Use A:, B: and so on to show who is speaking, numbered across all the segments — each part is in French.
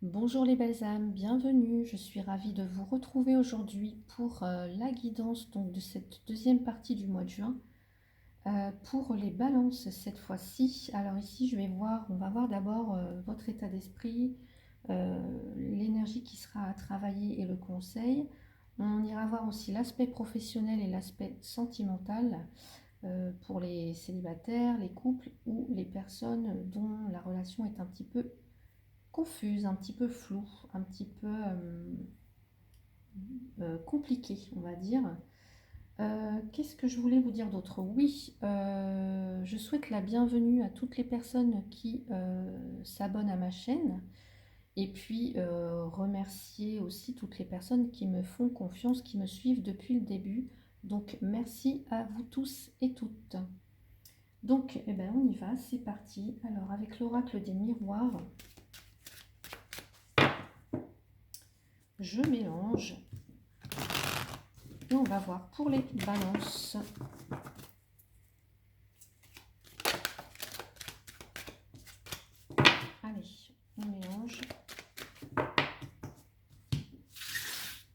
A: Bonjour les belles âmes, bienvenue. Je suis ravie de vous retrouver aujourd'hui pour la guidance de cette deuxième partie du mois de juin pour les balances cette fois-ci. Alors ici, on va voir d'abord votre état d'esprit, l'énergie qui sera à travailler et le conseil. On ira voir aussi l'aspect professionnel et l'aspect sentimental pour les célibataires, les couples ou les personnes dont la relation est un petit peu confuse, un petit peu floue, un petit peu compliquée, on va dire. Qu'est-ce que je voulais vous dire d'autre? Oui, je souhaite la bienvenue à toutes les personnes qui s'abonnent à ma chaîne et puis remercier aussi toutes les personnes qui me font confiance, qui me suivent depuis le début. Donc merci à vous tous et toutes. Donc eh ben, on y va, c'est parti. Alors avec l'oracle des miroirs, je mélange. Et on va voir pour les balances. Allez, on mélange.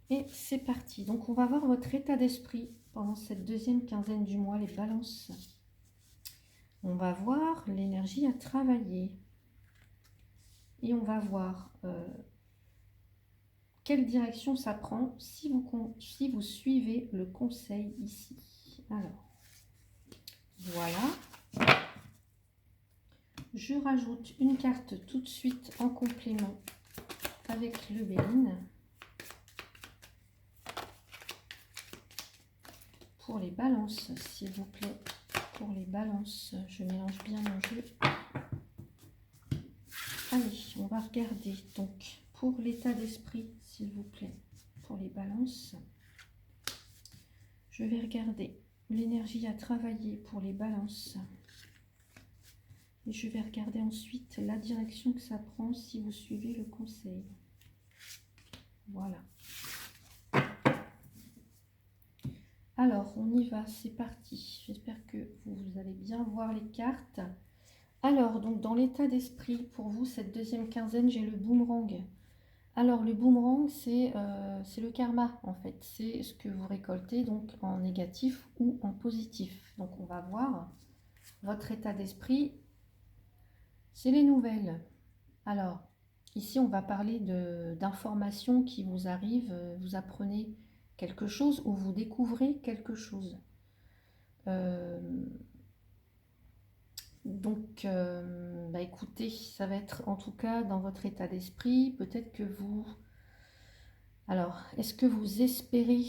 A: Et c'est parti. Donc on va voir votre état d'esprit pendant cette deuxième quinzaine du mois, les balances. On va voir l'énergie à travailler. Et on va voir quelle direction ça prend si vous suivez le conseil ici. Alors, voilà. Je rajoute une carte tout de suite en complément avec le Béline. Pour les balances, s'il vous plaît. Pour les balances, je mélange bien mon jeu. Allez, on va regarder. Donc, pour l'état d'esprit, s'il vous plaît. Pour les balances, je vais regarder l'énergie à travailler pour les balances. Et je vais regarder ensuite la direction que ça prend si vous suivez le conseil. Voilà. Alors, on y va, c'est parti. J'espère que vous allez bien voir les cartes. Alors, donc dans l'état d'esprit, pour vous, cette deuxième quinzaine, j'ai le boomerang. Alors, le boomerang, c'est le karma, en fait. C'est ce que vous récoltez, donc en négatif ou en positif. Donc, on va voir votre état d'esprit. C'est les nouvelles. Alors, ici, on va parler d'informations qui vous arrivent. Vous apprenez quelque chose ou vous découvrez quelque chose. Donc, bah écoutez, ça va être en tout cas dans votre état d'esprit. Peut-être que vous... Alors, est-ce que vous espérez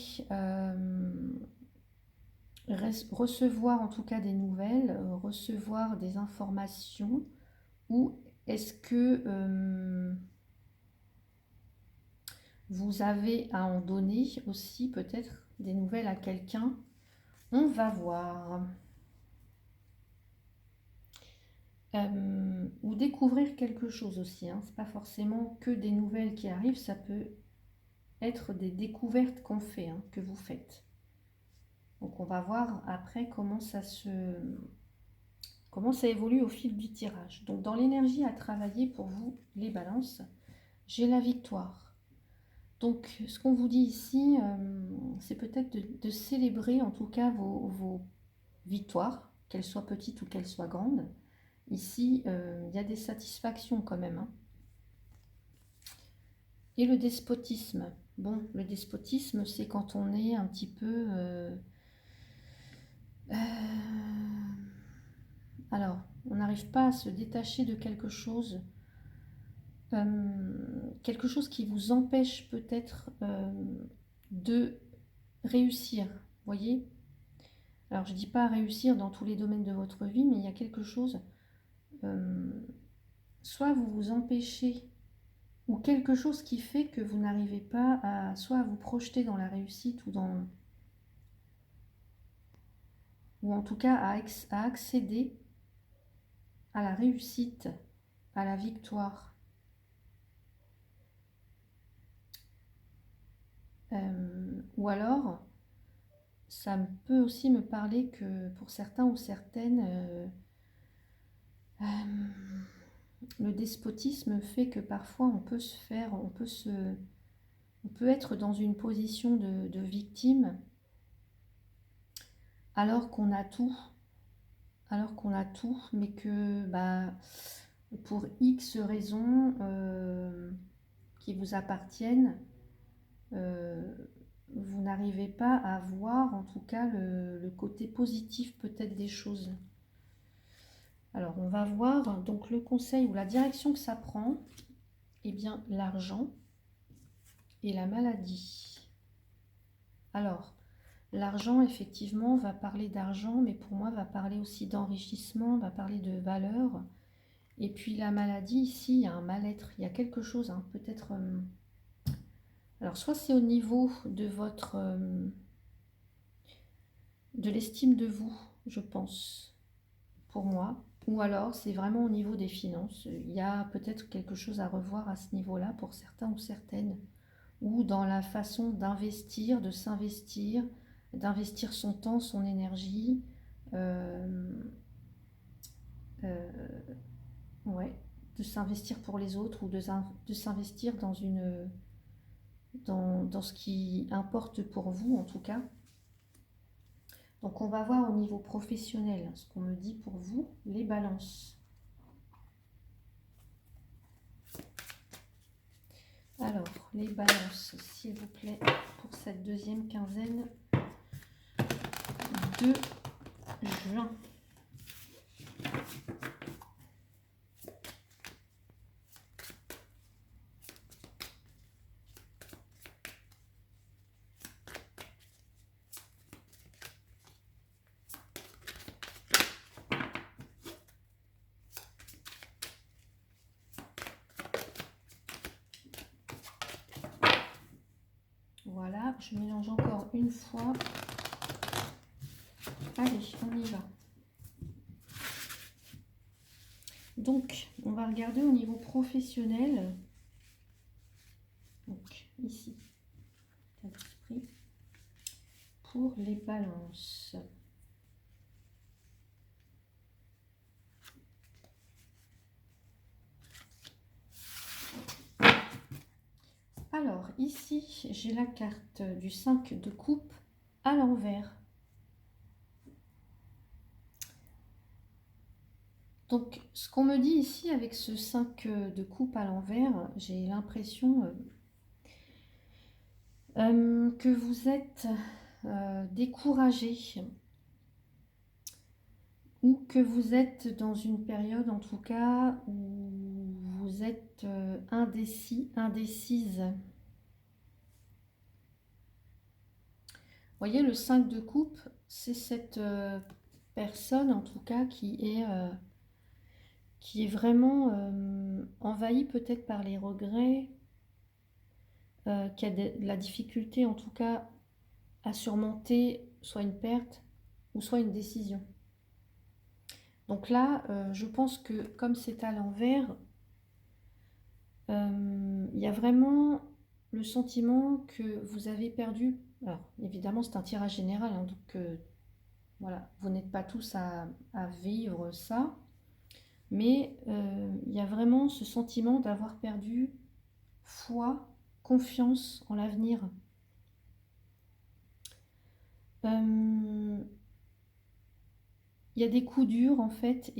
A: recevoir en tout cas des nouvelles, recevoir des informations, ou est-ce que vous avez à en donner aussi peut-être des nouvelles à quelqu'un? On va voir. Ou découvrir quelque chose aussi, hein. C'est pas forcément que des nouvelles qui arrivent, ça peut être des découvertes qu'on fait, hein, que vous faites. Donc on va voir après comment ça évolue au fil du tirage. Donc dans l'énergie à travailler pour vous, les balances, j'ai la victoire. Donc ce qu'on vous dit ici, c'est peut-être de célébrer en tout cas vos victoires, qu'elles soient petites ou qu'elles soient grandes. Ici, il y a des satisfactions quand même, hein. Et le despotisme. Bon, le despotisme, c'est quand on est un petit peu... alors, on n'arrive pas à se détacher de quelque chose qui vous empêche peut-être de réussir, voyez? Alors, je ne dis pas réussir dans tous les domaines de votre vie, mais il y a quelque chose... soit vous vous empêchez, ou quelque chose qui fait que vous n'arrivez pas à soit à vous projeter dans la réussite ou en tout cas à accéder à la réussite, à la victoire. Ou alors, ça peut aussi me parler que pour certains ou certaines, le despotisme fait que parfois on peut on peut être dans une position de victime alors qu'on a tout, mais que bah, pour X raisons qui vous appartiennent, vous n'arrivez pas à voir en tout cas le côté positif peut-être des choses. Alors on va voir donc le conseil ou la direction que ça prend, eh bien l'argent et la maladie. Alors l'argent effectivement va parler d'argent, mais pour moi va parler aussi d'enrichissement, va parler de valeur. Et puis la maladie ici, il y a un mal-être, il y a quelque chose hein, peut-être... alors soit c'est au niveau de votre... de l'estime de vous, je pense, pour moi. Ou alors c'est vraiment au niveau des finances. Il y a peut-être quelque chose à revoir à ce niveau-là pour certains ou certaines. Ou dans la façon d'investir, de s'investir, d'investir son temps, son énergie. Ouais, de s'investir pour les autres ou de s'investir dans ce qui importe pour vous en tout cas. Donc on va voir au niveau professionnel ce qu'on me dit pour vous, les balances. Alors, les balances, s'il vous plaît, pour cette deuxième quinzaine de juin. Voilà, je mélange encore une fois. Allez, on y va. Donc, on va regarder au niveau professionnel. Donc, ici, état d'esprit pour les balances. Alors, ici, j'ai la carte du 5 de coupe à l'envers. Donc, ce qu'on me dit ici avec ce 5 de coupe à l'envers, j'ai l'impression que vous êtes découragé ou que vous êtes dans une période, en tout cas, où vous êtes indécis, indécise. Vous voyez, le 5 de coupe, c'est cette personne, en tout cas, qui est vraiment envahie peut-être par les regrets, qui a de la difficulté, en tout cas, à surmonter soit une perte ou soit une décision. Donc là, je pense que comme c'est à l'envers, il y a vraiment le sentiment que vous avez perdu. Alors, évidemment, c'est un tirage général, hein, donc voilà, vous n'êtes pas tous à vivre ça, mais il y a vraiment ce sentiment d'avoir perdu foi, confiance en l'avenir. Il y a des coups durs en fait,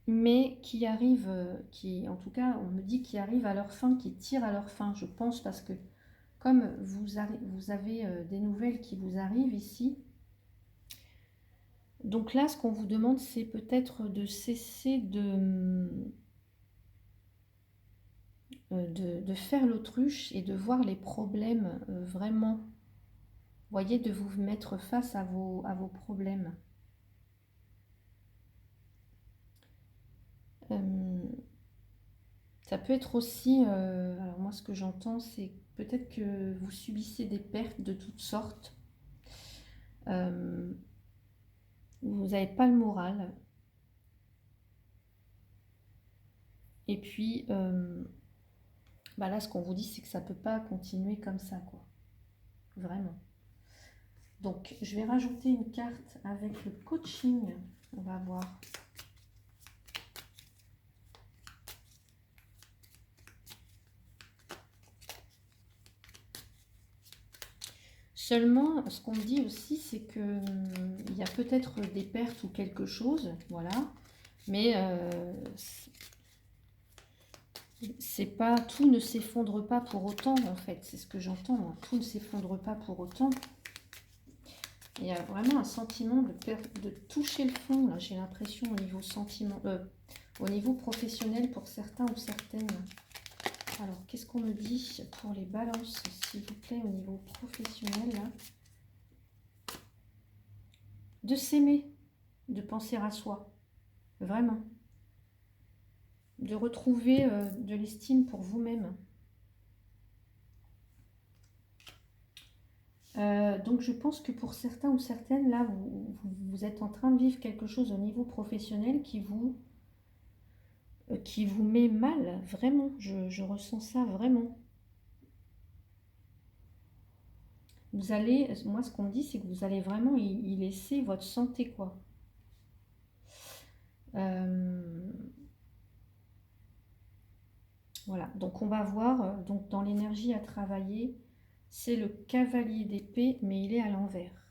A: mais qui arrivent, qui en tout cas on me dit qui arrivent à leur fin, qui tirent à leur fin, je pense, parce que comme vous avez des nouvelles qui vous arrivent ici, donc là ce qu'on vous demande c'est peut-être de cesser de faire l'autruche et de voir les problèmes vraiment. Vous voyez, de vous mettre face à vos problèmes. Ça peut être aussi, alors moi ce que j'entends c'est peut-être que vous subissez des pertes de toutes sortes. Vous n'avez pas le moral. Et puis bah là ce qu'on vous dit c'est que ça ne peut pas continuer comme ça quoi. Vraiment. Donc je vais rajouter une carte avec le coaching On va voir. Seulement, ce qu'on me dit aussi, c'est que il y a peut-être des pertes ou quelque chose, voilà. Mais c'est pas, tout ne s'effondre pas pour autant, en fait. C'est ce que j'entends, hein. Tout ne s'effondre pas pour autant. Il y a vraiment un sentiment de toucher le fond, là, j'ai l'impression, au niveau sentiment, au niveau professionnel pour certains ou certaines. Alors, qu'est-ce qu'on me dit pour les balances, s'il vous plaît, au niveau professionnel, là? De s'aimer, de penser à soi, vraiment. De retrouver de l'estime pour vous-même. Donc je pense que pour certains ou certaines, là, vous êtes en train de vivre quelque chose au niveau professionnel qui vous met mal, vraiment. Je ressens ça vraiment. Vous allez, moi ce qu'on me dit, c'est que vous allez vraiment y laisser votre santé, quoi. Voilà, donc on va voir, donc dans l'énergie à travailler, c'est le cavalier d'épée, mais il est à l'envers.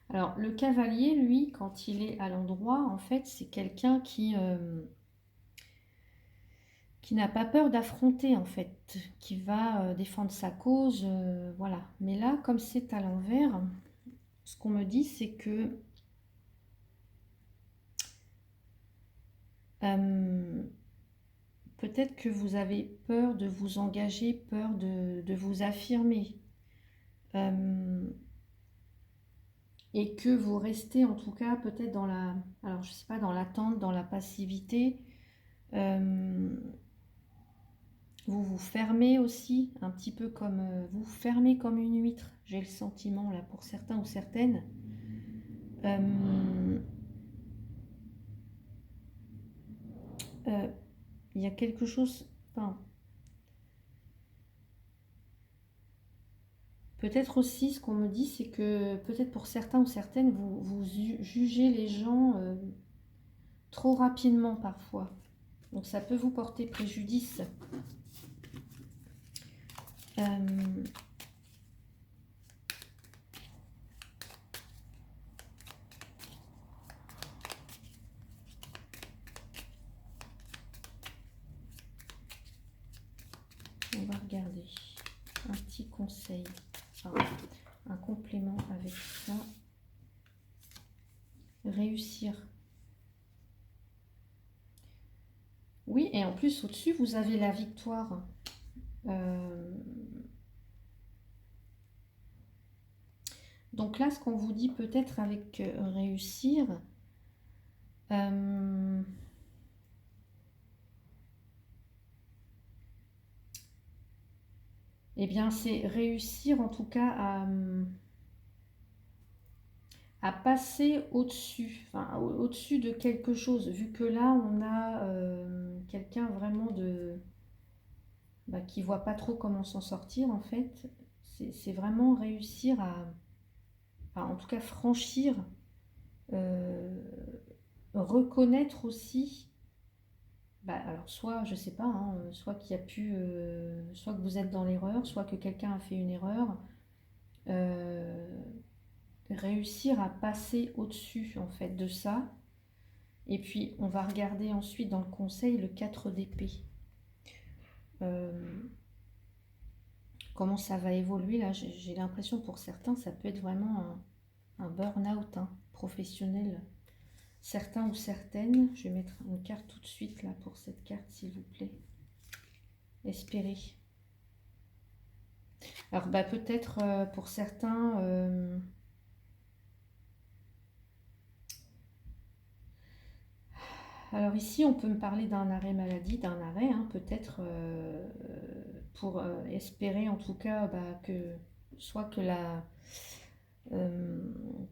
A: Alors, le cavalier, lui, quand il est à l'endroit, en fait, c'est quelqu'un qui n'a pas peur d'affronter, en fait, qui va défendre sa cause, voilà. Mais là, comme c'est à l'envers, ce qu'on me dit, c'est que peut-être que vous avez peur de vous engager, peur de vous affirmer. Et que vous restez en tout cas peut-être dans la, alors je sais pas, dans l'attente, dans la passivité. Vous vous fermez aussi, un petit peu comme, vous vous fermez comme une huître, j'ai le sentiment là pour certains ou certaines. Il y a quelque chose, enfin, peut-être aussi ce qu'on me dit, c'est que peut-être pour certains ou certaines, vous jugez les gens trop rapidement parfois. Donc ça peut vous porter préjudice. On va regarder un petit conseil, enfin, un complément avec ça. Réussir. Oui, et en plus au-dessus, vous avez la victoire. Donc là, ce qu'on vous dit peut-être avec réussir, eh bien, c'est réussir en tout cas à passer au-dessus, enfin, au-dessus de quelque chose, vu que là, on a quelqu'un vraiment qui voit pas trop comment s'en sortir, en fait. C'est vraiment réussir en tout cas franchir, reconnaître aussi, alors soit, je sais pas, hein, soit qu'il y a pu, soit que vous êtes dans l'erreur, soit que quelqu'un a fait une erreur, réussir à passer au-dessus en fait de ça. Et puis on va regarder ensuite dans le conseil le 4 d'épée. Comment ça va évoluer là, j'ai l'impression pour certains ça peut être vraiment un burn-out professionnel. Certains ou certaines, je vais mettre une carte tout de suite là pour cette carte s'il vous plaît. Espérer. Alors peut-être pour certains, alors ici on peut me parler d'un arrêt maladie, d'un arrêt, peut-être pour espérer en tout cas que soit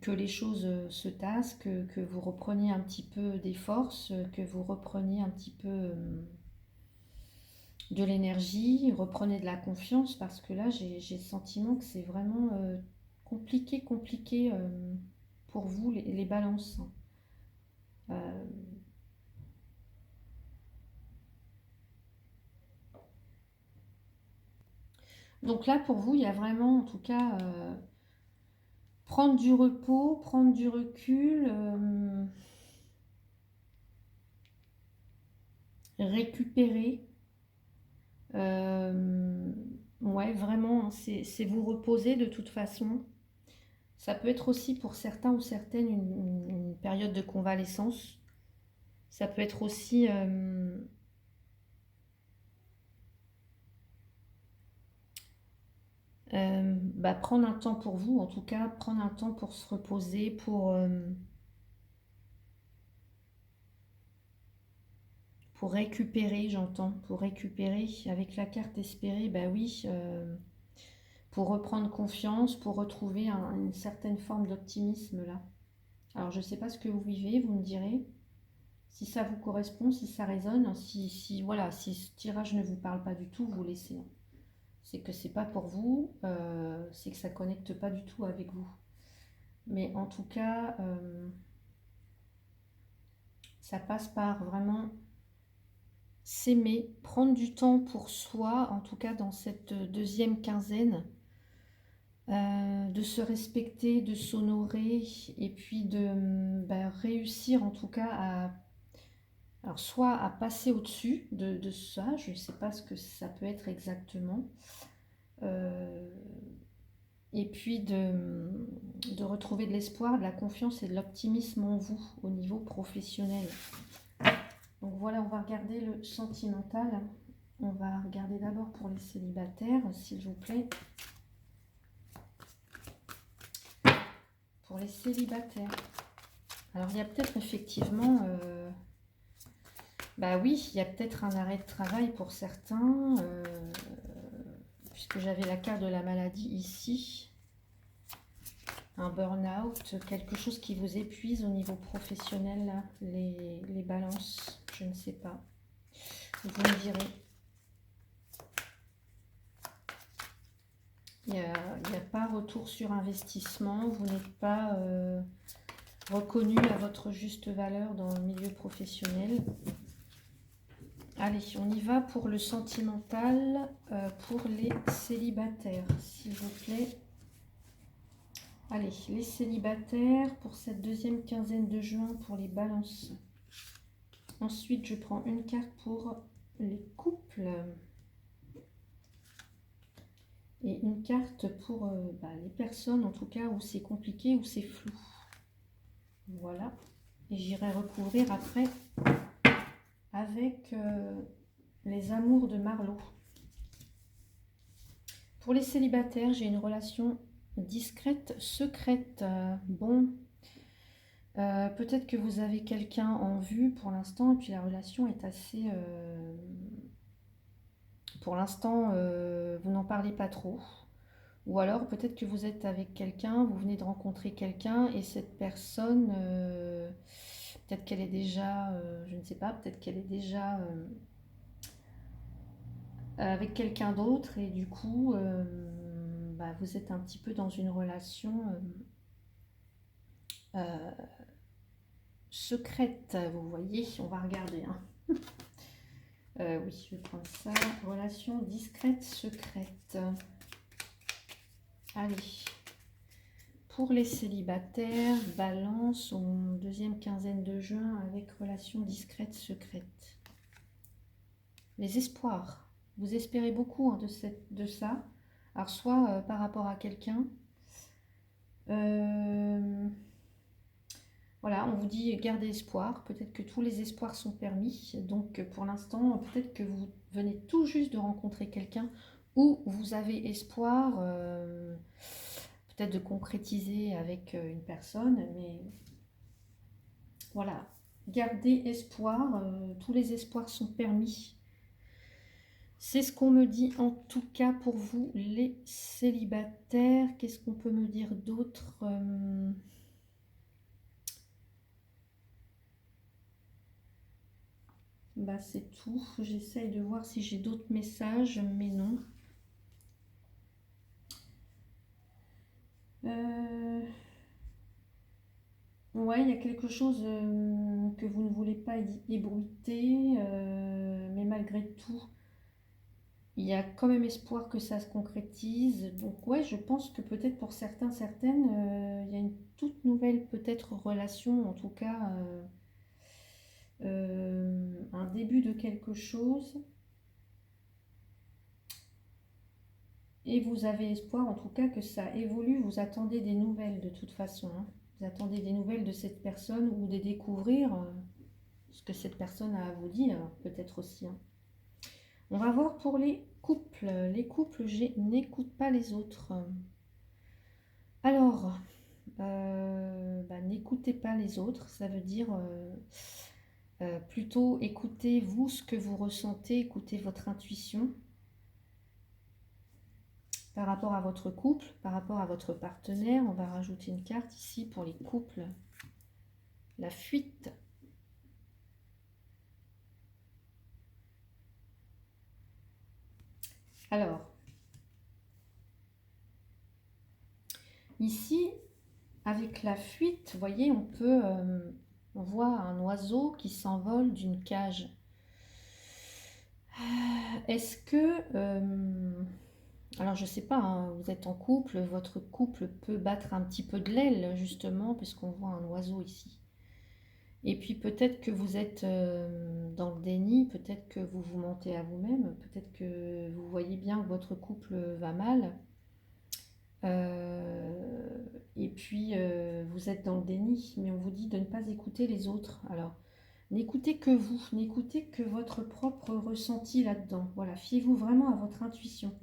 A: que les choses se tassent, que vous repreniez un petit peu des forces, que vous repreniez un petit peu de l'énergie, reprenez de la confiance, parce que là j'ai le sentiment que c'est vraiment Compliqué, compliqué pour vous, les balances. Euh, donc là, pour vous, il y a vraiment, en tout cas, prendre du repos, prendre du recul, récupérer. Ouais, vraiment, c'est vous reposer de toute façon. Ça peut être aussi pour certains ou certaines une période de convalescence. Ça peut être aussi bah, prendre un temps pour vous, en tout cas, prendre un temps pour se reposer, pour récupérer, j'entends, pour récupérer avec la carte espérée, bah oui, pour reprendre confiance, pour retrouver une certaine forme d'optimisme là. Alors je ne sais pas ce que vous vivez, vous me direz si ça vous correspond, si ça résonne, si voilà, si ce tirage ne vous parle pas du tout, vous laissez. C'est que c'est pas pour vous, c'est que ça connecte pas du tout avec vous. Mais en tout cas, ça passe par vraiment s'aimer, prendre du temps pour soi, en tout cas dans cette deuxième quinzaine, de se respecter, de s'honorer et puis de réussir en tout cas à, alors soit à passer au-dessus de ça, je ne sais pas ce que ça peut être exactement, et puis de retrouver de l'espoir, de la confiance et de l'optimisme en vous au niveau professionnel. Donc voilà, on va regarder le sentimental. On va regarder d'abord pour les célibataires, s'il vous plaît. Pour les célibataires. Alors il y a peut-être effectivement... bah oui, il y a peut-être un arrêt de travail pour certains, puisque j'avais la carte de la maladie ici. Un burn-out, quelque chose qui vous épuise au niveau professionnel, là, les balances, je ne sais pas. Vous me direz. Il n'y a pas retour sur investissement, vous n'êtes pas reconnu à votre juste valeur dans le milieu professionnel. Allez, on y va pour le sentimental, pour les célibataires, s'il vous plaît. Allez, les célibataires pour cette deuxième quinzaine de juin pour les balances. Ensuite, je prends une carte pour les couples. Et une carte pour les personnes, en tout cas, où c'est compliqué, où c'est flou. Voilà. Et j'irai recouvrir après avec les amours de Marlowe. Pour les célibataires, j'ai une relation discrète, secrète. Bon, peut-être que vous avez quelqu'un en vue pour l'instant, et puis la relation est assez... pour l'instant, vous n'en parlez pas trop. Ou alors peut-être que vous êtes avec quelqu'un, vous venez de rencontrer quelqu'un, et cette personne, peut-être qu'elle est déjà, je ne sais pas, peut-être qu'elle est déjà avec quelqu'un d'autre, et du coup, vous êtes un petit peu dans une relation secrète, vous voyez, on va regarder. Hein. Oui, je vais prendre ça. Relation discrète, secrète. Allez. Pour les célibataires, balance en deuxième quinzaine de juin avec relation discrète, secrète. Les espoirs. Vous espérez beaucoup hein, de ça. Alors soit par rapport à quelqu'un. Voilà, on vous dit gardez espoir. Peut-être que tous les espoirs sont permis. Donc pour l'instant, peut-être que vous venez tout juste de rencontrer quelqu'un ou vous avez espoir peut-être de concrétiser avec une personne. Mais voilà, gardez espoir. Tous les espoirs sont permis. C'est ce qu'on me dit en tout cas pour vous les célibataires. Qu'est-ce qu'on peut me dire d'autre c'est tout. J'essaye de voir si j'ai d'autres messages, mais non. a quelque chose que vous ne voulez pas ébruiter, mais malgré tout, il y a quand même espoir que ça se concrétise. Donc ouais, je pense que peut-être pour certains, certaines, il y a une toute nouvelle peut-être relation, en tout cas un début de quelque chose. Et vous avez espoir en tout cas que ça évolue, vous attendez des nouvelles de toute façon, hein. Vous attendez des nouvelles de cette personne ou de découvrir ce que cette personne a à vous dire, peut-être aussi, hein. On va voir pour les couples. Les couples, n'écoute pas les autres. Alors, n'écoutez pas les autres, ça veut dire plutôt écoutez vous ce que vous ressentez, écoutez votre intuition par rapport à votre couple, par rapport à votre partenaire. On va rajouter une carte ici pour les couples. La fuite. Alors, ici, avec la fuite, vous voyez, on voit un oiseau qui s'envole d'une cage. Est-ce que, alors je sais pas, hein, vous êtes en couple, votre couple peut battre un petit peu de l'aile, justement, puisqu'on voit un oiseau ici. Et puis peut-être que vous êtes dans le déni, peut-être que vous vous mentez à vous-même, peut-être que vous voyez bien que votre couple va mal. Et puis vous êtes dans le déni, mais on vous dit de ne pas écouter les autres. Alors, n'écoutez que vous, n'écoutez que votre propre ressenti là-dedans. Voilà, fiez-vous vraiment à votre intuition.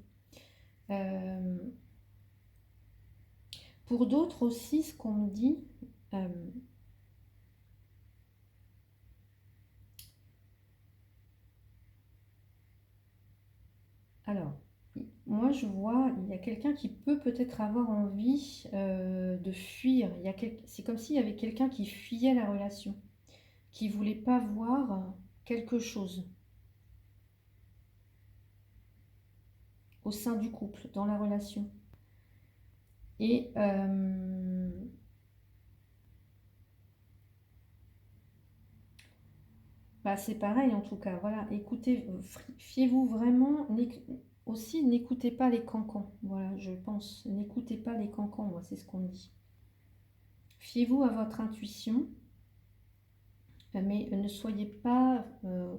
A: Pour d'autres aussi, ce qu'on me dit, alors, moi je vois, il y a quelqu'un qui peut peut-être avoir envie de fuir. C'est comme s'il y avait quelqu'un qui fuyait la relation, qui voulait pas voir quelque chose au sein du couple, dans la relation. Et c'est pareil en tout cas. Voilà, écoutez, fiez-vous vraiment. Aussi, n'écoutez pas les cancans. Voilà, je pense. N'écoutez pas les cancans, moi, c'est ce qu'on me dit. Fiez-vous à votre intuition, mais ne soyez pas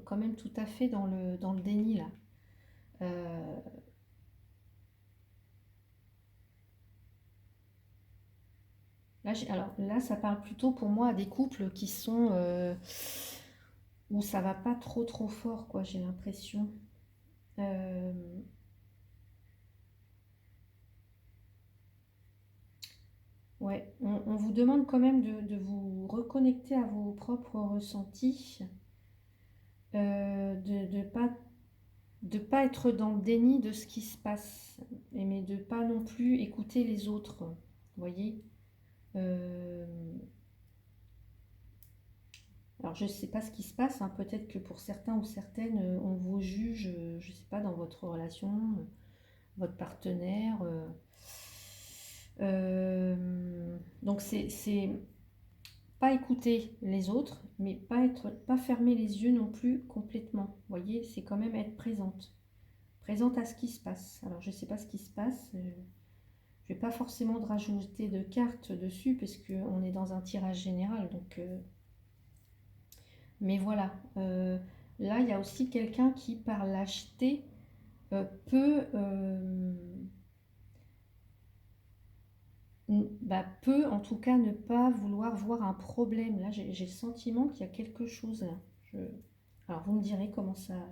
A: quand même tout à fait dans le déni là. Alors là, ça parle plutôt pour moi à des couples qui sont où ça va pas trop fort, quoi, j'ai l'impression. Euh, ouais, on vous demande quand même de vous reconnecter à vos propres ressentis, de pas être dans le déni de ce qui se passe, mais de pas non plus écouter les autres, vous voyez. Euh, Alors, je ne sais pas ce qui se passe, hein. Peut-être que pour certains ou certaines, on vous juge, je ne sais pas, dans votre relation, votre partenaire. Donc, c'est pas écouter les autres, mais pas fermer les yeux non plus complètement. Vous voyez, c'est quand même être présente. Présente à ce qui se passe. Alors, je ne sais pas ce qui se passe. Je ne vais pas forcément de rajouter de cartes dessus, parce qu'on est dans un tirage général, donc... Mais voilà, là, il y a aussi quelqu'un qui, par lâcheté, peut en tout cas ne pas vouloir voir un problème. Là, j'ai le sentiment qu'il y a quelque chose là. Alors, vous me direz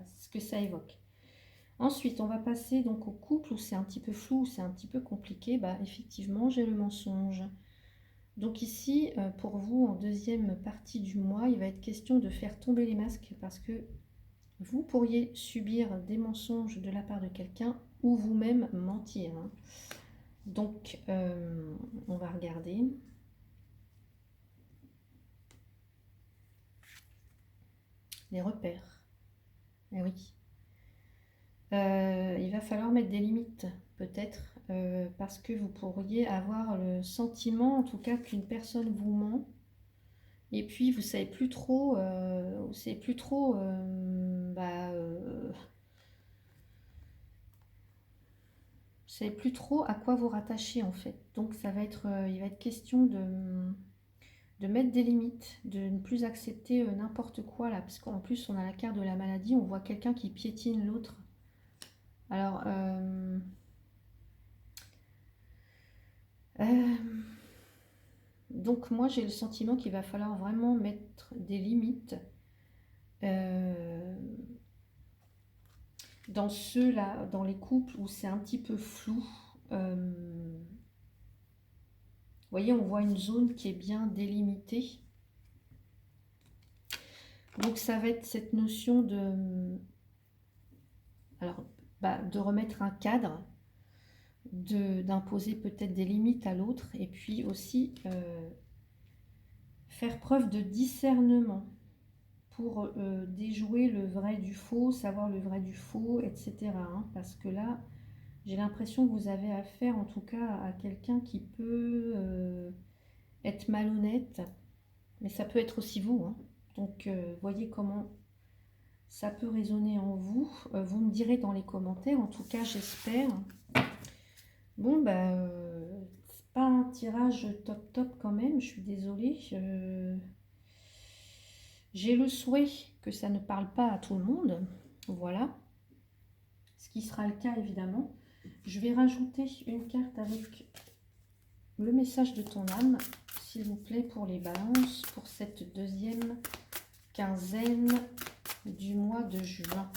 A: ce que ça évoque. Ensuite, on va passer donc au couple où c'est un petit peu flou, où c'est un petit peu compliqué. Effectivement, j'ai le mensonge. Donc ici, pour vous, en deuxième partie du mois, il va être question de faire tomber les masques parce que vous pourriez subir des mensonges de la part de quelqu'un ou vous-même mentir, hein. Donc, on va regarder. Les repères. Eh oui. Il va falloir mettre des limites, peut-être, parce que vous pourriez avoir le sentiment, en tout cas, qu'une personne vous ment, Et puis, vous savez plus trop, vous savez plus trop, vous savez plus trop à quoi vous rattacher en fait. Donc, ça va être, il va être question de mettre des limites, de ne plus accepter n'importe quoi là, parce qu'en plus, on a la carte de la maladie, on voit quelqu'un qui piétine l'autre. Alors, donc moi, j'ai le sentiment qu'il va falloir vraiment mettre des limites. Dans ceux-là, dans les couples où c'est un petit peu flou, vous voyez, on voit une zone qui est bien délimitée. Donc ça va être cette notion de, alors, de remettre un cadre, d'imposer peut-être des limites à l'autre, et puis aussi faire preuve de discernement pour déjouer le vrai du faux, savoir le vrai du faux, etc. hein, parce que là, j'ai l'impression que vous avez affaire en tout cas à quelqu'un qui peut être malhonnête, mais ça peut être aussi vous. Hein. Donc voyez comment ça peut résonner en vous. Vous me direz dans les commentaires, en tout cas j'espère. Bon, c'est pas un tirage top top quand même, je suis désolée. J'ai le souhait que ça ne parle pas à tout le monde, voilà. Ce qui sera le cas évidemment. Je vais rajouter une carte avec le message de ton âme, s'il vous plaît, pour les balances, pour cette deuxième quinzaine du mois de juin.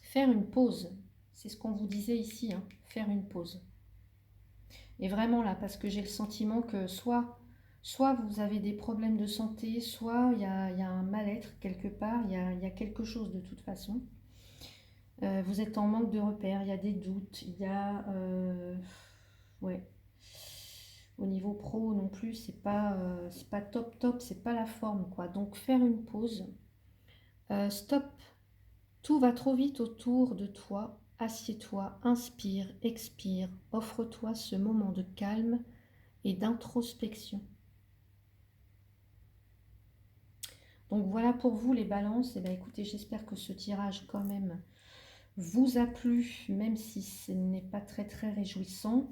A: Faire une pause, c'est ce qu'on vous disait ici, hein, faire une pause. Et vraiment là, parce que j'ai le sentiment que soit vous avez des problèmes de santé, soit il y a un mal-être quelque part, il y a quelque chose de toute façon. Vous êtes en manque de repères, il y a des doutes, il y a... ouais. Au niveau pro non plus, c'est pas top top, c'est pas la forme quoi. Donc faire une pause. Stop. Tout va trop vite autour de toi. Assieds-toi, inspire, expire. Offre-toi ce moment de calme et d'introspection. Donc voilà pour vous les balances. Et écoutez, j'espère que ce tirage quand même vous a plu, même si ce n'est pas très très réjouissant.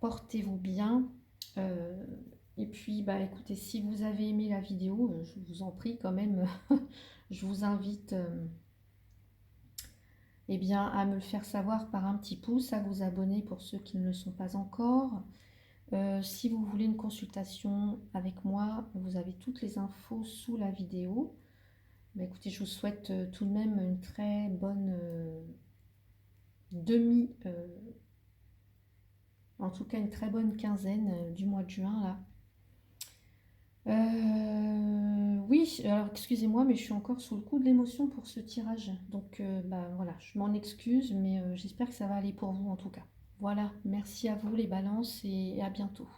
A: Portez-vous bien. Et puis, écoutez, si vous avez aimé la vidéo, je vous en prie quand même, je vous invite à me le faire savoir par un petit pouce, à vous abonner pour ceux qui ne le sont pas encore. Si vous voulez une consultation avec moi, vous avez toutes les infos sous la vidéo. Écoutez, je vous souhaite tout de même une très bonne en tout cas une très bonne quinzaine du mois de juin là. Oui, alors excusez-moi, mais je suis encore sous le coup de l'émotion pour ce tirage. Donc voilà, je m'en excuse, mais j'espère que ça va aller pour vous en tout cas. Voilà, merci à vous les balances et à bientôt.